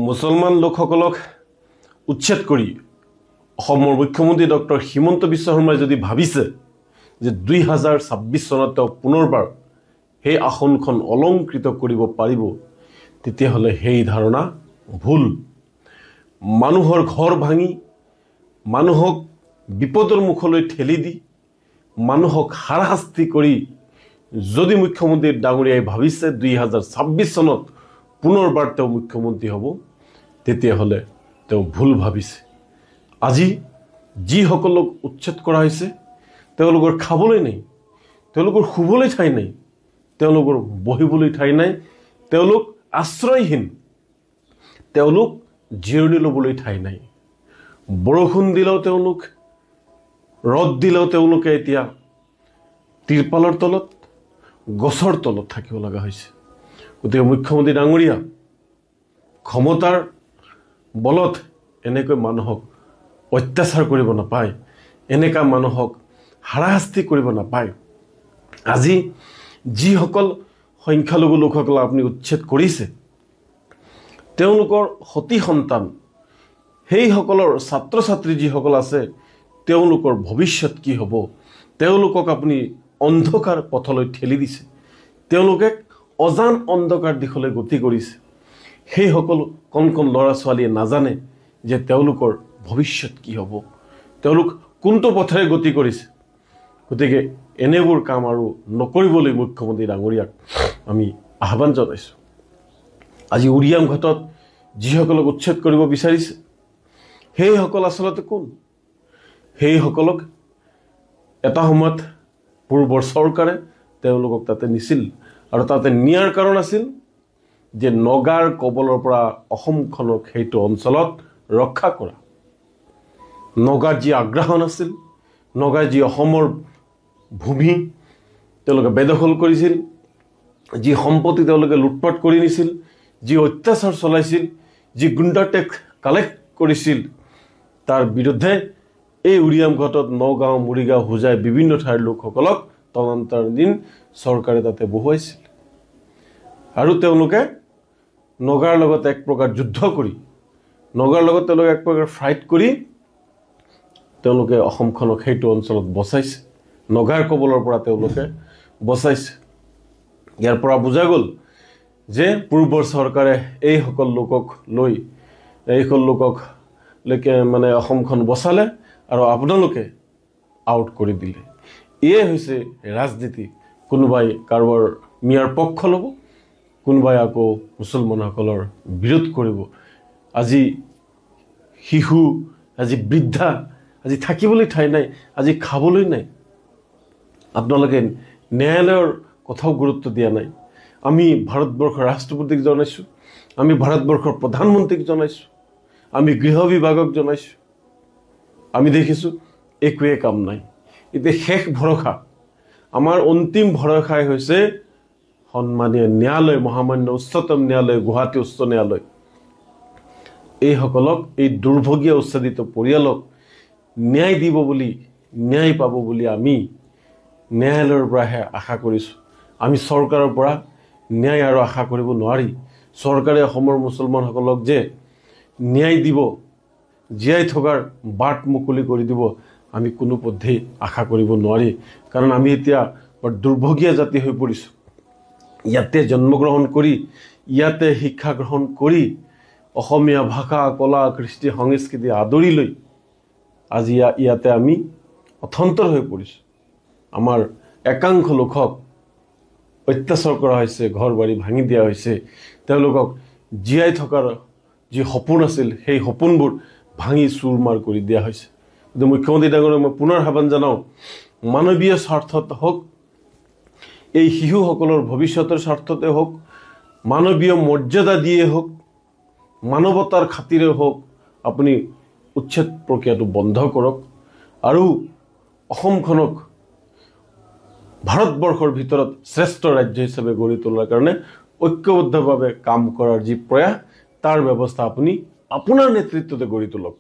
মুছলমান লোকসকলক উচ্ছেদ কৰি অসমৰ মুখ্যমন্ত্ৰী ডক্টৰ হিমন্ত বিশ্ব শৰ্মাই যদি ভাবিছে যে 2026 চনত তেওঁ পুনৰবাৰ সেই আসনখন অলংকৃত কৰিব পাৰিব, তেতিয়াহ'লে সেই ধাৰণা ভুল। মানুহৰ ঘৰ ভাঙি, মানুহক বিপদৰ মুখলৈ ঠেলি দি, মানুহক হাৰাশাস্তি কৰি যদি মুখ্যমন্ত্ৰী ডাঙৰীয়াই ভাবিছে 2026 চনত পুনৰবাৰ তেওঁ মুখ্যমন্ত্ৰী হ'ব, তেতিয়াহ'লে তেওঁ ভুল ভাবিছে। আজি যিসকলক উচ্ছেদ কৰা হৈছে তেওঁলোকৰ খাবলৈ নাই, তেওঁলোকৰ শুবলৈ ঠাই নাই, তেওঁলোকৰ বহিবলৈ ঠাই নাই, তেওঁলোক আশ্ৰয়হীন, তেওঁলোক জিৰণি ল'বলৈ ঠাই নাই। বৰষুণ দিলেও তেওঁলোক, ৰদ দিলেও তেওঁলোকে এতিয়া তিৰপালৰ তলত, গছৰ তলত থাকিব লগা হৈছে। গতিকে মুখ্যমন্ত্ৰী ডাঙৰীয়া ক্ষমতাৰ বলত এনেকৈ মানুহক অত্যাচাৰ কৰিব নাপায়, এনেকা মানুহক হাৰাশাস্তি কৰিব নাপায়। আজি যিসকল সংখ্যালঘু লোকসকল আপুনি উচ্ছেদ কৰিছে, তেওঁলোকৰ সতি সন্তান, সেইসকলৰ ছাত্ৰ ছাত্ৰী যিসকল আছে, তেওঁলোকৰ ভৱিষ্যত কি হ'ব, তেওঁলোকক আপুনি অন্ধকাৰ পথলৈ ঠেলি দিছে, তেওঁলোকে অজান অন্ধকাৰ দিশলৈ গতি কৰিছে। সেইসকল কণ কণ ল'ৰা ছোৱালীয়ে নাজানে যে তেওঁলোকৰ ভৱিষ্যত কি হ'ব, তেওঁলোক কোনটো পথেৰে গতি কৰিছে। গতিকে এনেবোৰ কাম আৰু নকৰিবলৈ মুখ্যমন্ত্ৰী ডাঙৰীয়াক আমি আহ্বান জনাইছোঁ। আজি উৰিয়াম ঘাটত যিসকলক উচ্ছেদ কৰিব বিচাৰিছে, সেইসকল আচলতে কোন? সেইসকলক এটা সময়ত পূৰ্বৰ চৰকাৰে তেওঁলোকক তাতে নিছিল, আৰু তাতে নিয়াৰ কাৰণ আছিল যে নগাৰ কবলৰ পৰা অসমখনক সেইটো অঞ্চলত ৰক্ষা কৰা। নগাৰ যি আগ্ৰাসন আছিল, নগাই যি অসমৰ ভূমি তেওঁলোকে বেদখল কৰিছিল, যি সম্পত্তি তেওঁলোকে লুটপাট কৰি নিছিল, যি অত্যাচাৰ চলাইছিল, যি গুণ্ডা টেক্স কালেক্ট কৰিছিল, তাৰ বিৰুদ্ধে এই উৰিয়াম ঘাটত নগাঁও, মৰিগাঁও, হোজাই বিভিন্ন ঠাইৰ লোকসকলক তদন্তাধীন চৰকাৰে তাতে বহুৱাইছিল। আৰু তেওঁলোকে নগাৰ লগত এক প্ৰকাৰ যুদ্ধ কৰি, নগাৰ লগত তেওঁলোকে এক প্ৰকাৰ ফাইট কৰি তেওঁলোকে অসমখনক সেইটো অঞ্চলত বচাইছে, নগাৰ কবলৰ পৰা তেওঁলোকে বচাইছে। ইয়াৰ পৰা বুজা গ'ল যে পূৰ্বৰ চৰকাৰে এইসকল লোকক লৈ, এইসকল লোকক লৈকে মানে অসমখন বচালে আৰু আপোনালোকে আউট কৰি দিলে। এয়ে হৈছে ৰাজনীতি। কোনোবাই কাৰোবাৰ মিয়াৰ পক্ষ ল'ব, কোনোবাই আকৌ মুছলমানসকলৰ বিৰোধ কৰিব। আজি শিশু, আজি বৃদ্ধা, আজি থাকিবলৈ ঠাই নাই, আজি খাবলৈ নাই। আপোনালোকে ন্যায়ালয়ৰ কথাও গুৰুত্ব দিয়া নাই। আমি ভাৰতবৰ্ষৰ ৰাষ্ট্ৰপতিক জনাইছোঁ, আমি ভাৰতবৰ্ষৰ প্ৰধানমন্ত্ৰীক জনাইছোঁ, আমি গৃহ বিভাগক জনাইছোঁ, আমি দেখিছোঁ একোৱে কাম নাই। এতিয়া শেষ ভৰসা, আমাৰ অন্তিম ভৰসাই হৈছে সন্মানীয় ন্যায়ালয়, মহামান্য উচ্চতম ন্যায়ালয়, গুৱাহাটী উচ্চ ন্যায়ালয়। এইসকলক, এই দুৰ্ভগীয়া উচ্ছেদিত পৰিয়ালক ন্যায় দিব বুলি, ন্যায় পাব বুলি আমি ন্যায়ালয়ৰ পৰাহে আশা কৰিছোঁ। আমি চৰকাৰৰ পৰা ন্যায় আৰু আশা কৰিব নোৱাৰি। চৰকাৰে অসমৰ মুছলমানসকলক যে ন্যায় দিব, জীয়াই থকাৰ বাট মুকলি কৰি দিব, আমি কোনোপধ্যেই আশা কৰিব নোৱাৰি। কাৰণ আমি এতিয়া বৰ দুৰ্ভগীয়া জাতি হৈ পৰিছোঁ। ইয়াতে জন্মগ্ৰহণ কৰি, ইয়াতে শিক্ষা গ্ৰহণ কৰি, অসমীয়া ভাষা, কলা, কৃষ্টি, সংস্কৃতি আদৰি লৈ আজি ইয়াতে আমি অথন্তৰ হৈ পৰিছোঁ। আমাৰ একাংশ লোকক অত্যাচাৰ কৰা হৈছে, ঘৰ বাৰী ভাঙি দিয়া হৈছে, তেওঁলোকক জীয়াই থকাৰ যি সপোন আছিল সেই সপোনবোৰ ভাঙি চুৰমাৰ কৰি দিয়া হৈছে। কিন্তু মুখ্যমন্ত্ৰী ডাঙৰীয়াক মই পুনৰ আহ্বান জনাওঁ, মানৱীয় স্বাৰ্থত হওক, এই শিশুসকলৰ ভৱিষ্যতৰ স্বাৰ্থতে হওক, মানৱীয় মৰ্যাদা দিয়ে হওক, মানৱতাৰ খাতিৰে হওক, আপুনি উচ্ছেদ প্ৰক্ৰিয়াটো বন্ধ কৰক আৰু অসমখনক ভাৰতবৰ্ষৰ ভিতৰত শ্ৰেষ্ঠ ৰাজ্য হিচাপে গঢ়ি তোলাৰ কাৰণে ঐক্যবদ্ধভাৱে কাম কৰাৰ যি প্ৰয়াস, তাৰ ব্যৱস্থা আপুনি আপোনাৰ নেতৃত্বতে গঢ়ি তোলক।